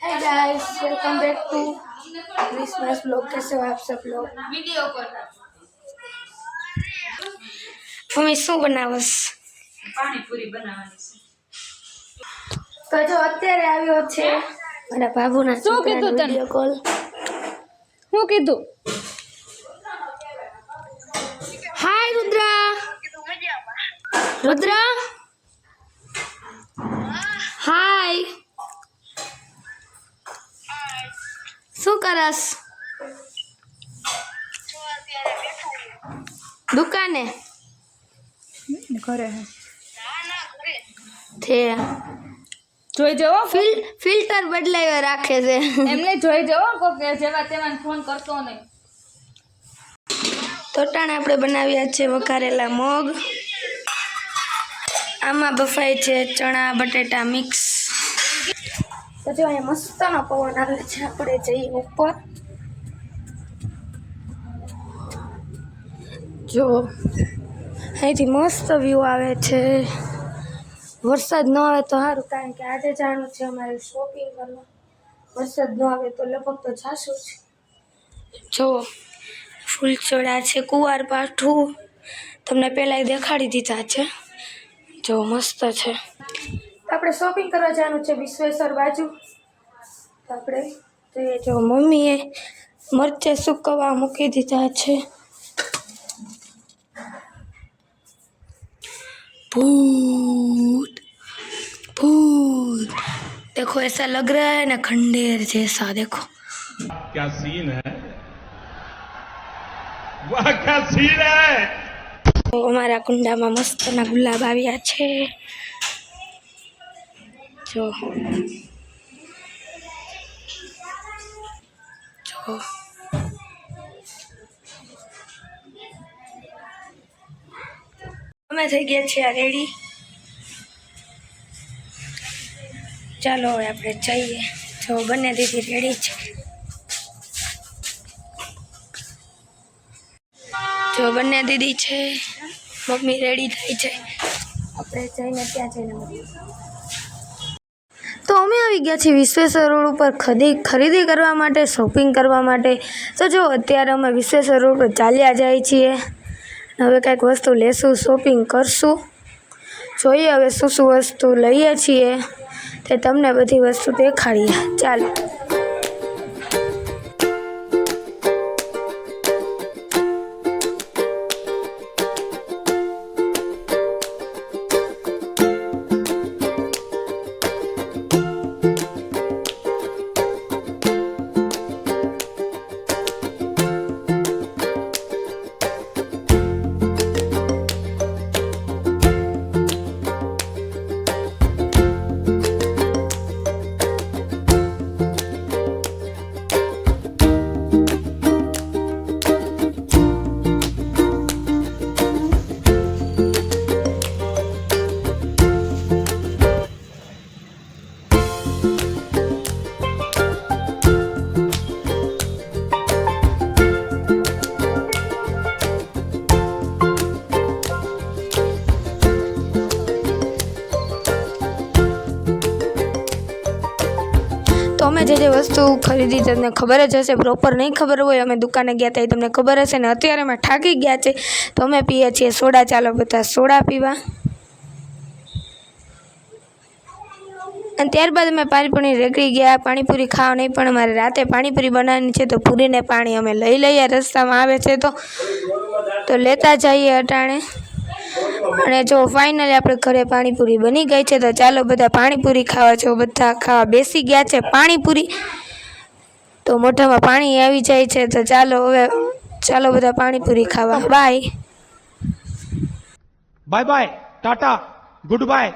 Hey guys, welcome back to Christmas vlog. कैसे हो आप सब लोग? वीडियो पर मम्मी શું બનાવસ? પાણીપુરી બનાવવાની છે. તો જો અત્યારે આવ્યો છે મારા બાબુના શું કીધું તને વિડિયો કોલ? શું કીધું? હાય રુદ્રા. રુદ્રા હાય. શું કરસ? દુકાને ઘરે છે. જોઈ જવો ફિલ્ટર બદલાયો રાખે છે. એમને જોઈ જવો કોક જેવા તેવા ફોન કરતો નહીં. તોટાણ આપણે બનાવ્યા છે વઘારેલા મગ. આમાં બફાય છે ચણા બટેટા મિક્સ. તો જો અહીંયા મસ્તનો પવન આવે છે. આપણે જઈએ ઉપર. જો અહીંથી મસ્ત વ્યૂ આવે છે. વરસાદ ન આવે તો સારું, કારણ કે આજે જવાનું છે અમારે શોપિંગ કરવા. વરસાદ ન આવે તો લગભગ તો જાશું જ. જો ફૂલચોડા છે, કુંવાર પાઠું તમને પહેલાં દેખાડી દીધા છે. જો મસ્ત છે. આપણે શોપિંગ કરવા જવાનું છે વિશ્વેશ્વર બાજુ. તો આપણે જોઈએ. જો મમ્મીએ મરચે સૂકવવા મૂકી દીધા છે. भूत भूत देखो ऐसा लग रहा है ना खंडेर जैसा. देखो क्या सीन है, वाह क्या सीन है. तो हमारा कुंडाમાં મસ્તના ગુલાબ આવ્યા છે. જો જો અમે થઈ ગયા છીએ રેડી. ચાલો હવે આપણે જઈએ. જો બંને દીદી રેડી છે. જો બંને દીદી છે, મમ્મી રેડી થઈ છે. આપણે જઈને ત્યાં જઈને મળીએ. તો અમે આવી ગયા છીએ વિશ્વેશ્વર રોડ ઉપર ખરીદી કરવા માટે, શોપિંગ કરવા માટે. તો જો અત્યારે અમે વિશ્વેશ્વર રોડ પર ચાલ્યા જાય છીએ. હવે કંઈક વસ્તુ લેશું, શોપિંગ કરશું. જોઈએ હવે શું શું વસ્તુ લઈએ છીએ તે તમને બધી વસ્તુ દેખાડીએ. ચાલો. તો અમે જે વસ્તુ ખરીદી તમને ખબર જ હશે. પ્રોપર નહીં ખબર હોય, અમે દુકાને ગયા હતા એ તમને ખબર હશે. ને અત્યારે અમે થાકી ગયા છે તો અમે પીએ છીએ સોડા. ચાલો બધા સોડા પીવા. અને ત્યારબાદ અમે પાણીપુરી રેકડી ગયા પાણીપુરી ખાવા. નહીં પણ અમારે રાતે પાણીપુરી બનાવવાની છે, તો પૂરીને પાણી અમે લઈ લઈએ. રસ્તામાં આવે છે તો લેતા જઈએ અટાણે. અને જો ફાઇનલી આપણે ઘરે પાણીપુરી બની ગઈ છે. તો ચાલો બધા પાણીપુરી ખાવા. જો બધા ખાવા બેસી ગયા છે પાણીપુરી. તો મોઢામાં પાણી આવી જાય છે. તો ચાલો બધા પાણીપુરી ખાવા. Bye bye bye tata good bye.